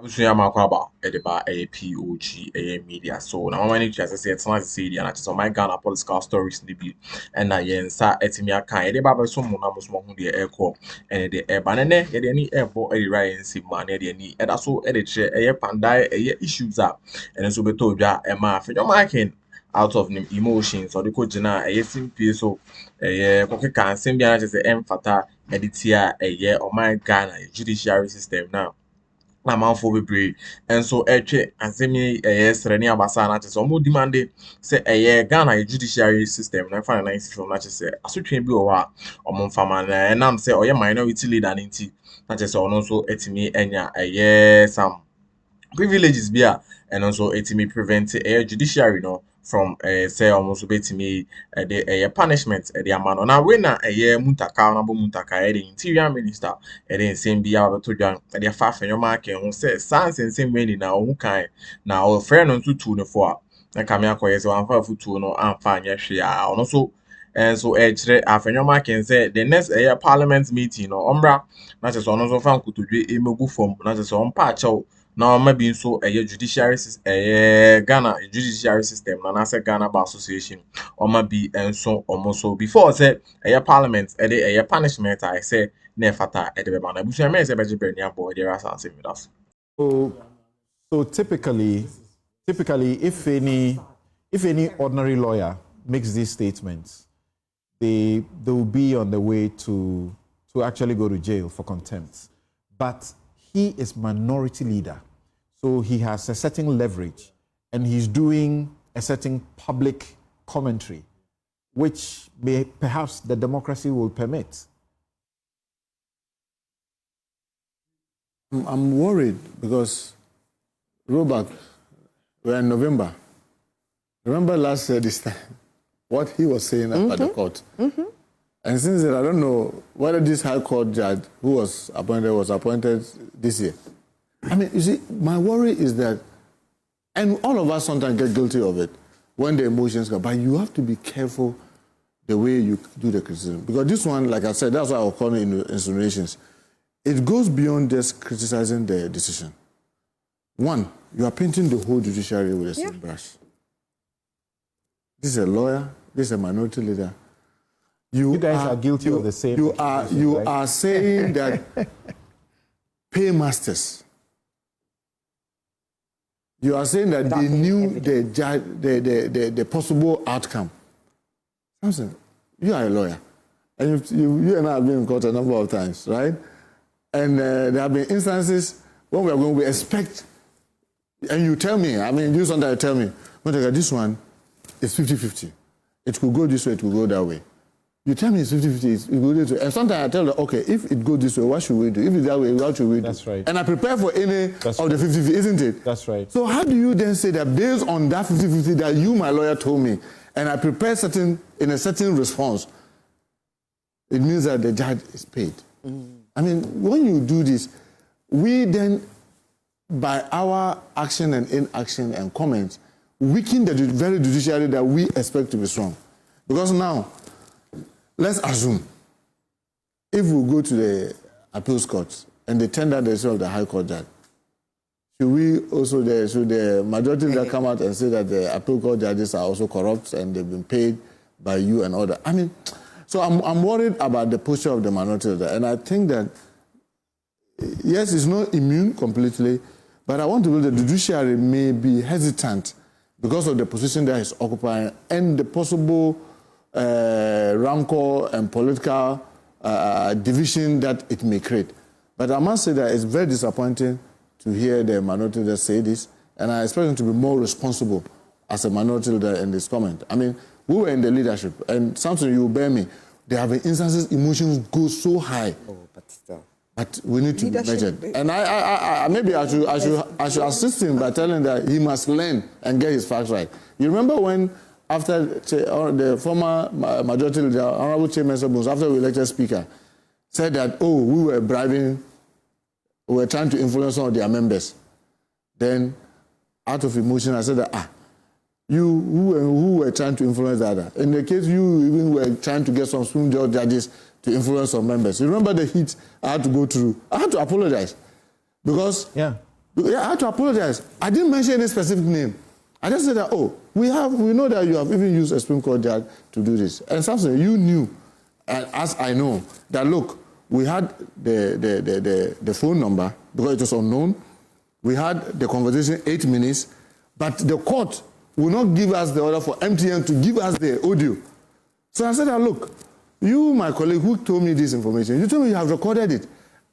Abusuya makwaba edeba POG Media. So now my nature as I say it's not say and so my Ghana political stories be and na yensa etimia kan edeba be so mo na mo hu de eko and de banane ye de ni ebo e right nsi man ye de ni eda so e de che pandai issues up and so beto dwa e ma Afenyo marking out of emotions or the coach na simple so kokeka nsem bia na che say emfata editia oh my Ghana judiciary system now na manfo bebre enso etwe asemi sreni abasa na chese omo demand say Ghana judiciary system na fa na nice film na chese asotwe bi o wa omo mfama na enam say oye minority leader nti na chese ono so etimi enya some privileges bia and also etimi prevent judiciary no from say almost betimi the punishment the amount now when Muntaka honorable Muntaka the interior minister the same bia to dwan the Afenyo marking who say sans and same way now who kan now friend on to no for na kamia koye so amfa futu no amfa anya hwe a ono so and so Afenyo marking say the next parliament meeting no ombra na se so ono so fa nkutudwe emegu form na se so ompa achew now maybe so judiciary Ghana judiciary system na say Ghana Bar Association or maybe and so almost so before say parliament punishment I say nefata the beba na busu me say beje brania boy there are something with us. So typically if any ordinary lawyer makes these statements, they will be on the way to actually go to jail for contempt. But he is minority leader, so he has a certain leverage, and he's doing a certain public commentary, which perhaps the democracy will permit. I'm worried because, Robert, we're in November. Remember last year this time, what he was saying about the court. And since then, I don't know whether this High Court judge who was appointed this year. I mean, you see, my worry is that, and all of us sometimes get guilty of it when the emotions come, but you have to be careful the way you do the criticism. Because this one, like I said, that's why I'll call it insinuations. It goes beyond just criticizing the decision. One, you are painting the whole judiciary with the same brush. This is a lawyer, this is a minority leader. You guys are guilty of the same. You are saying that paymasters. You are saying that they knew the possible outcome. Samson, you are a lawyer, and you and I have been in court a number of times, right? And there have been instances when we are going, we expect, and you tell me, I mean, you sometimes tell me, Muntaka, this one is 50-50. It could go this way, it could go that way. You tell me it's 50-50, it goes this way. And sometimes I tell them, okay, if it goes this way, what should we do? If it's that way, what should we do? That's right. And I prepare for any of the 50-50, isn't it? That's right. So how do you then say that based on that 50-50 that you, my lawyer, told me, and I prepare in a certain response, it means that the judge is paid? I mean, when you do this, we then, by our action and inaction and comments, weaken the very judiciary that we expect to be strong. Because now, let's assume, if we go to the appeals court and they tender the issue of the High Court judge, should the majority leader come out and say that the appeal court judges are also corrupt and they've been paid by you and all that? I mean, so I'm worried about the posture of the minority leader, and I think that, yes, it's not immune completely, but I want to believe the judiciary may be hesitant because of the position that he's occupying and the possible rancor and political division that it may create. But I must say that it's very disappointing to hear the minority leader say this, and I expect them to be more responsible as a minority leader in this comment. I mean, we were in the leadership, and something you will bear me, there have been instances emotions go so high. Oh, but still. But we need to be measured. And I maybe I should assist him by telling him that he must learn and get his facts right. You remember when, after the former majority leader, Honorable Chairman, after we elected Speaker, said that, oh, we were bribing, we were trying to influence some of their members. Then, out of emotion, I said that, you who were trying to influence the other. In the case, you even were trying to get some swing judges to influence some members. You remember the heat I had to go through? I had to apologize because Yeah, I had to apologize. I didn't mention any specific name. I just said that, oh, we know that you have even used a Supreme Court judge to do this. And something you knew, and as I know, that look, we had the phone number because it was unknown. We had the conversation 8 minutes, but the court will not give us the order for MTN to give us the audio. So I said that, look, you, my colleague who told me this information, you told me you have recorded it,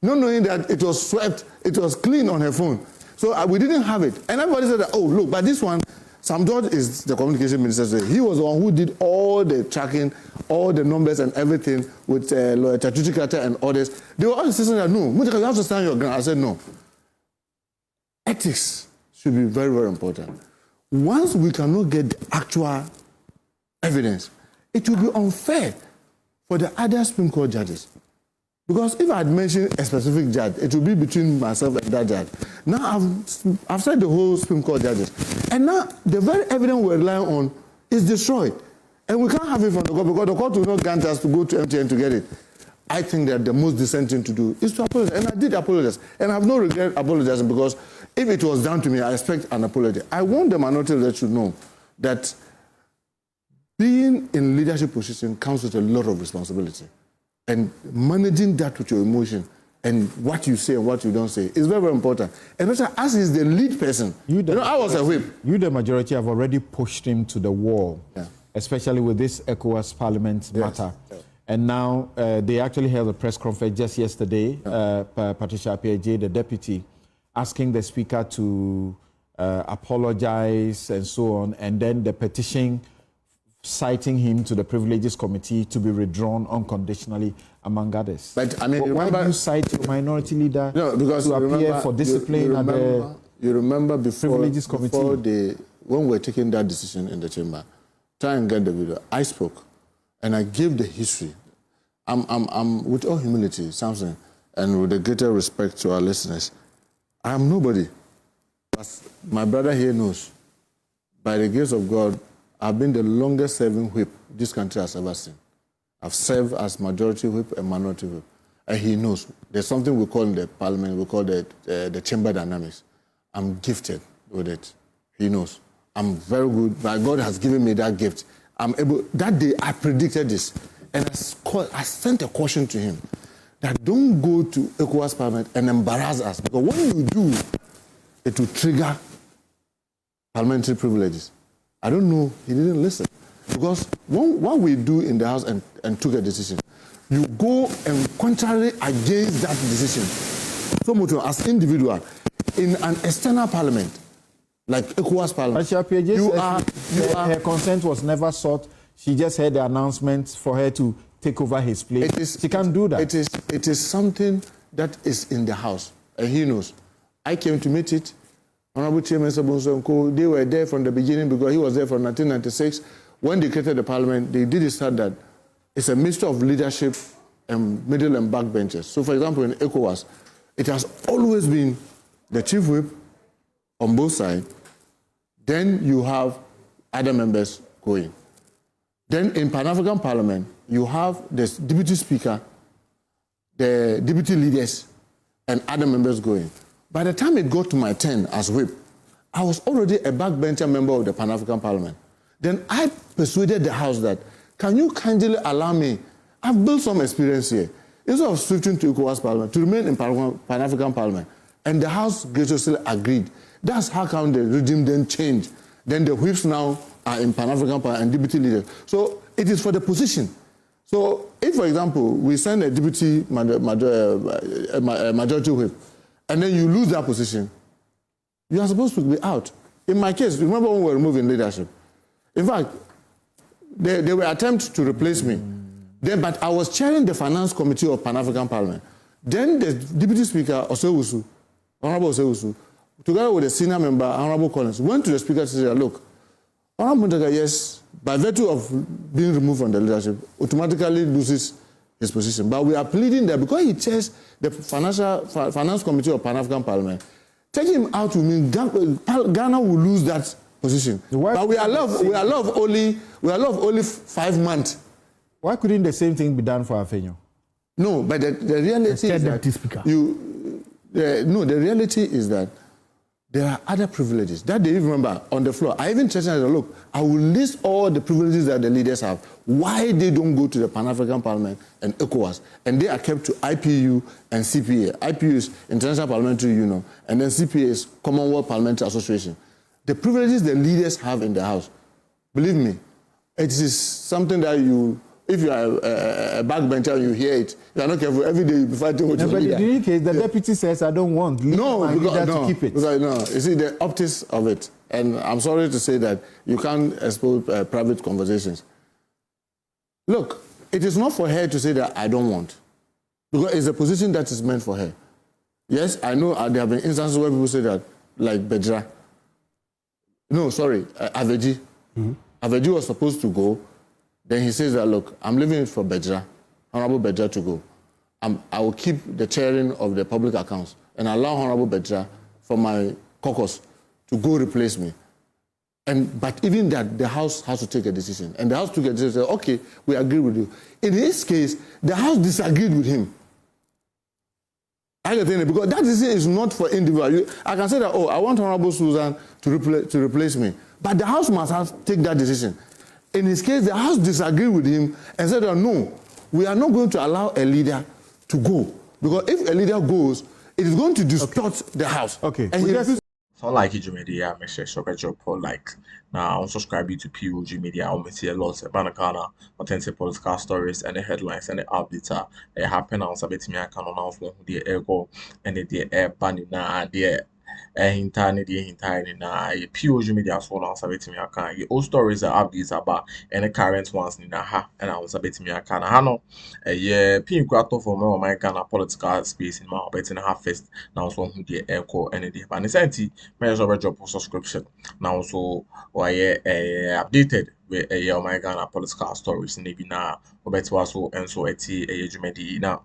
not knowing that it was swept, it was clean on her phone. So we didn't have it. And everybody said that, oh, look, but this one, Sam George is the communication minister. So he was the one who did all the tracking, all the numbers and everything with Lawyer Tatuchi Carter and others. They were all insisting that, no, Muntaka, you have to stand your ground. I said, no. Ethics should be very, very important. Once we cannot get the actual evidence, it will be unfair for the other Supreme Court judges. Because if I had mentioned a specific judge, it would be between myself and that judge. Now I've said the whole Supreme Court judges. And now the very evidence we're relying on is destroyed. And we can't have it from the court because the court will not grant us to go to MTN to get it. I think that the most decent thing to do is to apologize. And I did apologize. And I have no regret apologizing because if it was down to me, I expect an apology. I want the minority leader to know that being in leadership position comes with a lot of responsibility. And managing that with your emotion and what you say and what you don't say is very, very important. And also, as is the lead person, I was a whip. You, the majority, have already pushed him to the wall, especially with this ECOWAS Parliament matter. Yes. And now they actually held a press conference just yesterday, Patricia PAJ, the deputy, asking the speaker to apologize and so on, and then the petition citing him to the Privileges Committee to be withdrawn unconditionally, among others. But I mean, why do you cite your minority leader to appear for discipline at the Privileges Committee? When we were taking that decision in the chamber, try and get the video, I spoke and I gave the history. I'm with all humility, Samson, and with the greater respect to our listeners, I am nobody. As my brother here knows, by the grace of God, I've been the longest serving whip this country has ever seen. I've served as majority whip and minority whip. And he knows. There's something we call in the parliament, we call the chamber dynamics. I'm gifted with it. He knows. I'm very good. My God has given me that gift. I'm able. That day I predicted this. And I sent a caution to him that don't go to ECOWAS Parliament and embarrass us. Because when you do, it will trigger parliamentary privileges. I don't know, he didn't listen. Because what we do in the House and took a decision, you go and contrary against that decision. So as individual, in an external parliament, like ECOWAS Parliament, her consent was never sought. She just heard the announcement for her to take over his place. She can't do that. It is something that is in the House, and he knows. I came to meet it. Honorable Chairman Sabunso, they were there from the beginning because he was there from 1996. When they created the parliament, they did decide that it's a mixture of leadership and middle and back benches. So, for example, in ECOWAS, it has always been the chief whip on both sides. Then you have other members going. Then in Pan-African Parliament, you have the deputy speaker, the deputy leaders, and other members going. By the time it got to my turn as whip, I was already a backbencher member of the Pan-African Parliament. Then I persuaded the House that, can you kindly allow me, I've built some experience here, instead of switching to ECOWAS Parliament, to remain in Pan-African Parliament. And the House graciously agreed. That's how come the regime then changed. Then the whips now are in Pan-African Parliament and deputy leaders. So it is for the position. So if, for example, we send a deputy majority whip, and then you lose that position, you are supposed to be out. In my case, remember when we were removing leadership? In fact, they were attempting to replace me. Then, but I was chairing the Finance Committee of Pan-African Parliament. Then the Deputy Speaker, Osewusu, Honorable Osewusu, together with the senior member, Honorable Collins, went to the Speaker to say, look, Honorable Muntaka, yes, by virtue of being removed from the leadership, automatically loses his position. But we are pleading that because he chairs the Finance Committee of Pan-African Parliament, taking him out will mean Ghana will lose that position. But we are love only 5 months. Why couldn't the same thing be done for Afenyo? No, but the reality is that the reality is that there are other privileges. That day, remember, on the floor, I even said, look, I will list all the privileges that the leaders have, why they don't go to the Pan-African Parliament and ECOWAS, and they are kept to IPU and CPA. IPU is International Parliamentary Union, and then CPA is Commonwealth Parliamentary Association. The privileges the leaders have in the House, believe me, it is something that you, if you are a backbencher and you hear it, you are not careful. Every day you'll be fighting with your leader. But in any case, the deputy says, I don't want my leader to keep it. Because, no, you see the optics of it. And I'm sorry to say that you can't expose private conversations. Look, it is not for her to say that I don't want. Because it's a position that is meant for her. Yes, I know there have been instances where people say that, like Bedra. No, sorry, Aveji. Aveji was supposed to go. Then he says that, look, I'm leaving it for Bedra, Honorable Bedra to go. I will keep the chairing of the public accounts and allow Honorable Bedra for my caucus to go replace me. But even that, the House has to take a decision. And the House took a decision, said, okay, we agree with you. In this case, the House disagreed with him. I can tell you, because that decision is not for individual. I can say that, oh, I want Honorable Susan to replace me. But the House must have to take that decision. In his case, the House disagreed with him and said, no, we are not going to allow a leader to go. Because if a leader goes, it is going to distort the House. Okay. So like POG Media, make sure you drop a like. Now, subscribe to POG Media. I'll see a lot of Banakana, authentic political stories, and the headlines and the updates. Happen on Sabbath. Me, I can announce when the ego and the air banning the hintane die hintane na POG Media so na sabetimi aka all stories are updates about any current ones ni na ha and I sabetimi aka na ha no pin kwato for me my Ghana political space in my betin ha first now so hu dey echo any dey but necessity me so be drop subscription now so why updated with my Ghana political stories ni bi na obetwa so enso eti ejumedi na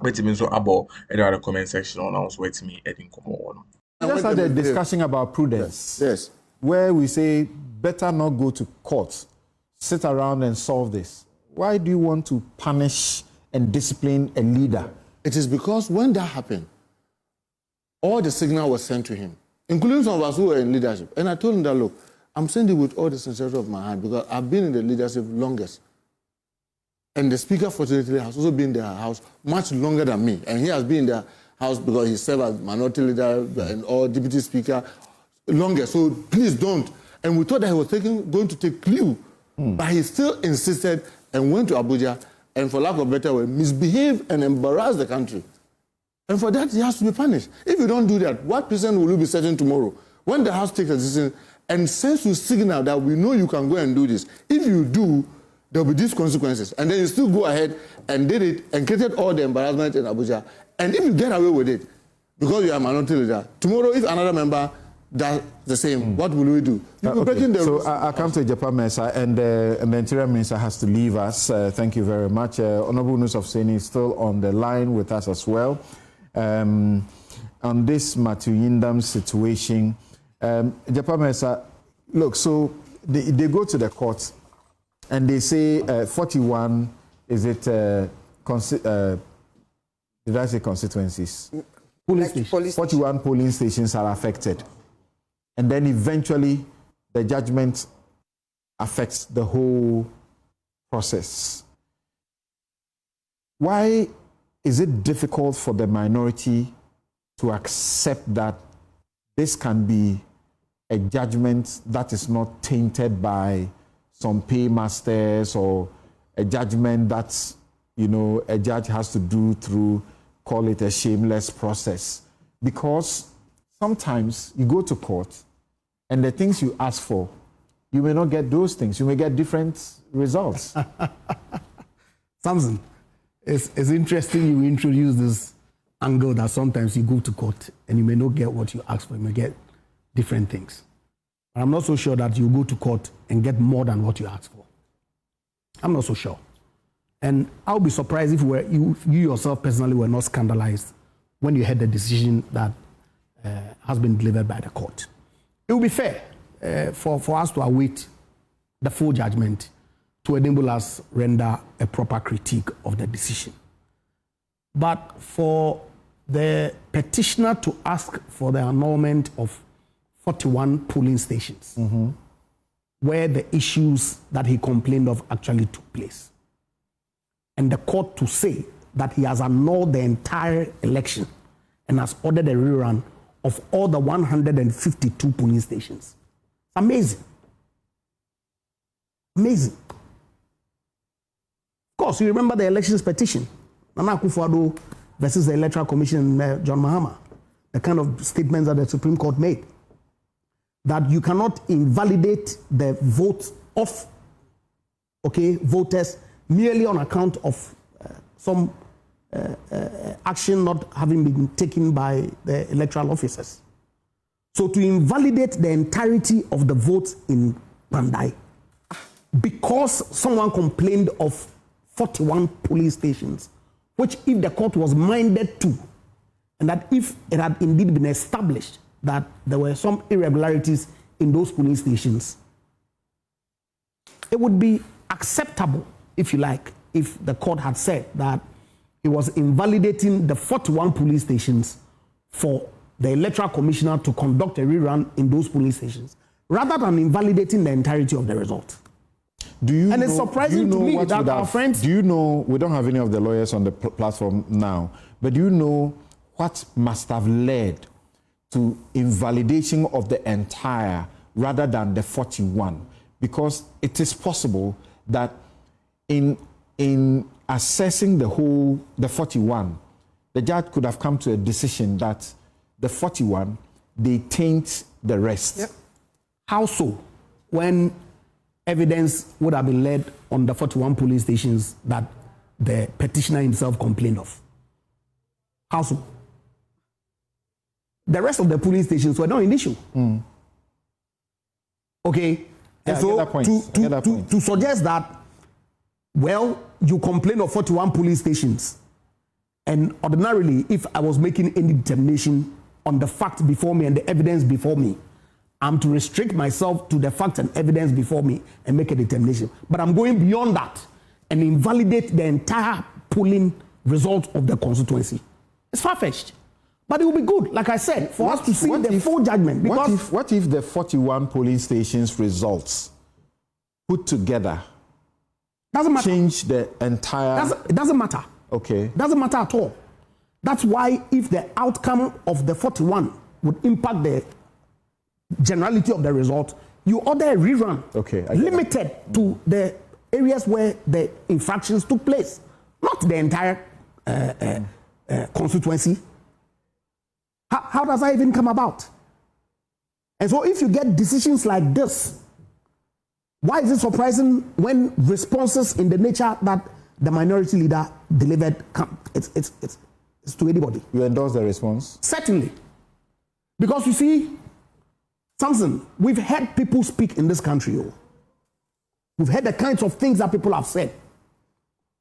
wait me so about the comment section on also wait me heading come on. We just had a discussion about prudence. Yes. Where we say better not go to court, sit around and solve this. Why do you want to punish and discipline a leader? It is because when that happened, all the signal was sent to him, including some of us who were in leadership. And I told him that, look, I'm saying it with all the sincerity of my heart because I've been in the leadership longest. And the speaker, fortunately, has also been in the House much longer than me. And he has been in the House because he served as minority leader and all deputy speaker longer. So please don't. And we thought that he was going to take clue. But he still insisted and went to Abuja and, for lack of a better word, misbehaved and embarrassed the country. And for that, he has to be punished. If you don't do that, what precedent will you be setting tomorrow? When the House takes a decision and sends you a signal that we know you can go and do this, if you do, there will be these consequences. And then you still go ahead and did it and created all the embarrassment in Abuja. And if you get away with it, because you are a minority leader, tomorrow if another member does the same, what will we do? Okay. So I come to Japan Mesa, and the Interior Minister has to leave us. Thank you very much. Honorable Nus Seni is still on the line with us as well. On this Matuyindam situation, Japan Mesa, look, so they go to the court and they say 41, is it, did I say constituencies? 41 polling stations are affected. And then eventually the judgment affects the whole process. Why is it difficult for the minority to accept that this can be a judgment that is not tainted by some paymasters or a judgment that, you know, a judge has to do through, call it a shameless process? Because sometimes you go to court and the things you ask for, you may not get those things. You may get different results. Samson, it's interesting you introduce this angle that sometimes you go to court and you may not get what you ask for. You may get different things. But I'm not so sure that you go to court and get more than what you ask for. I'm not so sure. And I'll be surprised if you yourself personally were not scandalized when you heard the decision that has been delivered by the court. It will be fair for us to await the full judgment to enable us render a proper critique of the decision. But for the petitioner to ask for the annulment of 41 polling stations where the issues that he complained of actually took place. And the court to say that he has annulled the entire election and has ordered a rerun of all the 152 polling stations. It's amazing. Amazing. Of course, you remember the elections petition, Akuffo versus the Electoral Commission, John Mahama, the kind of statements that the Supreme Court made, that you cannot invalidate the vote of voters merely on account of some action not having been taken by the electoral officers. So to invalidate the entirety of the votes in Pandai because someone complained of 41 polling stations, which if the court was minded to, and that if it had indeed been established that there were some irregularities in those polling stations, it would be acceptable, if you like, if the court had said that it was invalidating the 41 polling stations for the electoral commissioner to conduct a rerun in those polling stations, rather than invalidating the entirety of the result. It's surprising to me that our friends... Do you know, we don't have any of the lawyers on the platform now, but do you know what must have led to invalidation of the entire rather than the 41? Because it is possible that in assessing the 41, the judge could have come to a decision that the 41, they taint the rest. Yep. How so? When evidence would have been laid on the 41 police stations that the petitioner himself complained of. How so? The rest of the police stations were not an issue. Okay? Yeah, and so to suggest that, well, you complain of 41 police stations, and ordinarily, if I was making any determination on the fact before me and the evidence before me, I'm to restrict myself to the facts and evidence before me and make a determination. But I'm going beyond that and invalidate the entire polling result of the constituency. It's far-fetched. But it will be good, like I said, for us to see the full judgment. Because what if the 41 polling stations results put together doesn't matter. Change the entire... It doesn't matter. Okay. It doesn't matter at all. That's why if the outcome of the 41 would impact the generality of the result, you order a rerun, limited to the areas where the infractions took place, not the entire constituency. How does that even come about? And so if you get decisions like this, why is it surprising when responses in the nature that the minority leader delivered come? It's to anybody. You endorse the response? Certainly. Because you see, Samson, we've heard people speak in this country. We've heard the kinds of things that people have said.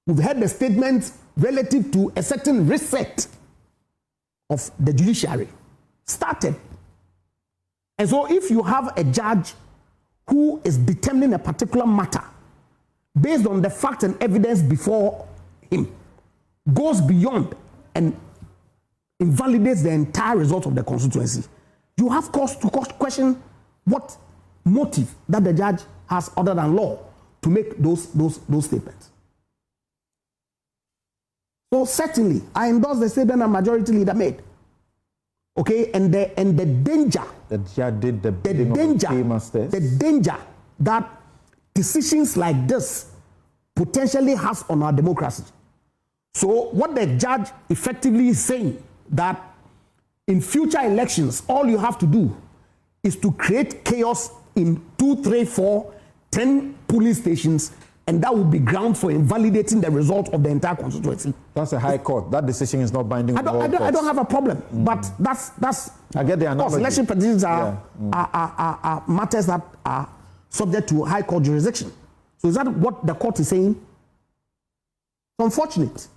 We've heard the statements relative to a certain reset of the judiciary started. And so if you have a judge who is determining a particular matter based on the facts and evidence before him, goes beyond and invalidates the entire result of the constituency, you have cause to question what motive that the judge has other than law to make those statements. So certainly, I endorse the statement a majority leader made. Okay, and the danger. The judge did the danger that decisions like this potentially has on our democracy. So what the judge effectively is saying that in future elections, all you have to do is to create chaos in 2, 3, 4, 10 polling stations, and that will be ground for invalidating the result of the entire constituency. That's a high court. That decision is not binding on all courts. I don't have a problem, but that's. I get the analogy. Election petitions are matters that are subject to high court jurisdiction. So is that what the court is saying? It's unfortunate.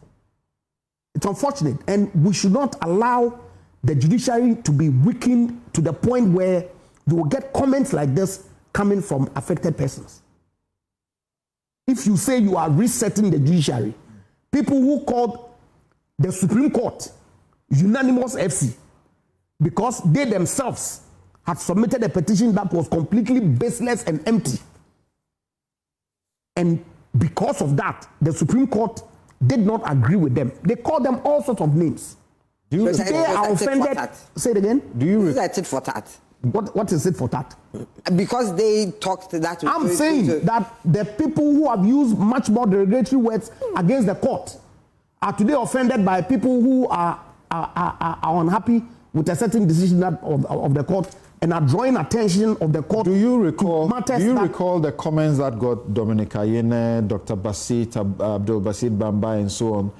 It's unfortunate, and we should not allow the judiciary to be weakened to the point where you will get comments like this coming from affected persons. If you say you are resetting the judiciary, people who called the Supreme Court unanimous FC, because they themselves had submitted a petition that was completely baseless and empty. And because of that, the Supreme Court did not agree with them. They called them all sorts of names. They are offended. Say it again. Do you is it for that? What is it for that? Because they talked that. I'm saying that the people who have used much more derogatory words against the court are today offended by people who are unhappy with a certain decision of the court and are drawing attention of the court. Do you recall the comments that got Dominic Ayene, Dr. Basit, Abdul Basit Bamba, and so on,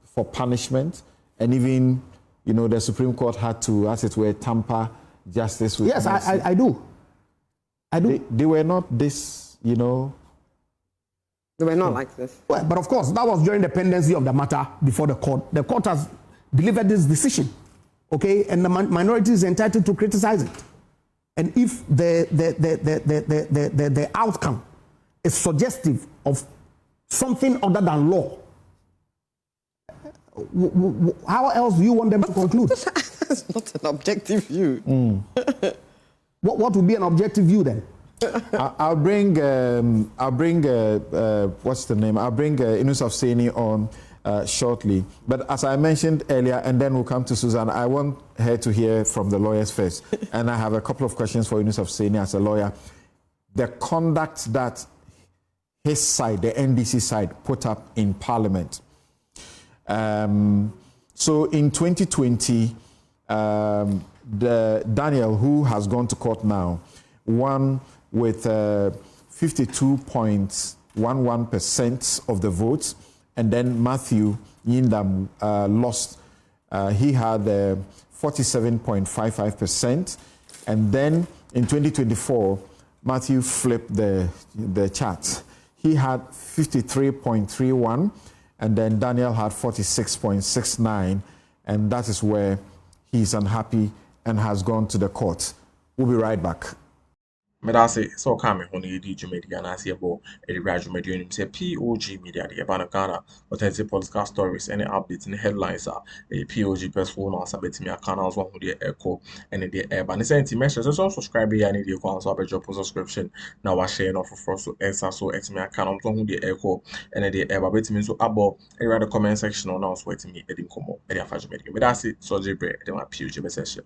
for punishment? And even, the Supreme Court had to, as it were, tamper justice with. Yes, I do. They were not this, They were not like this. Well, but of course, that was during the pendency of the matter before the court. The court has delivered this decision, okay, and the minority is entitled to criticize it. And if the outcome is suggestive of something other than law, how else do you want them to conclude? That's not an objective view. What would be an objective view then? I'll bring what's the name? I'll bring Inus of Seni on shortly. But as I mentioned earlier, and then we'll come to Susan, I want her to hear from the lawyers first. And I have a couple of questions for Inus of Seni as a lawyer. The conduct that his side, the NDC side, put up in Parliament. So in 2020, Daniel, who has gone to court now, won with 52.11% of the votes, and then Matthew Yindam lost. He had 47.55%, and then in 2024, Matthew flipped the chart. He had 53.31%. And then Daniel had 46.69%, and that is where he's unhappy and has gone to the court. We'll be right back. Medase so come on the Judiciary and I see about a graduate media say POG Media the Ghana authentic political stories any updates in the headlines are a POG press phone or sabeti me canals one with the echo and the air and send messages so subscribe here and the account so your subscription now was sharing off for so answer so it's me account one with the echo and the air but me so about the comment section or now so it's me edin komo media faje media medase so jebre the POG message.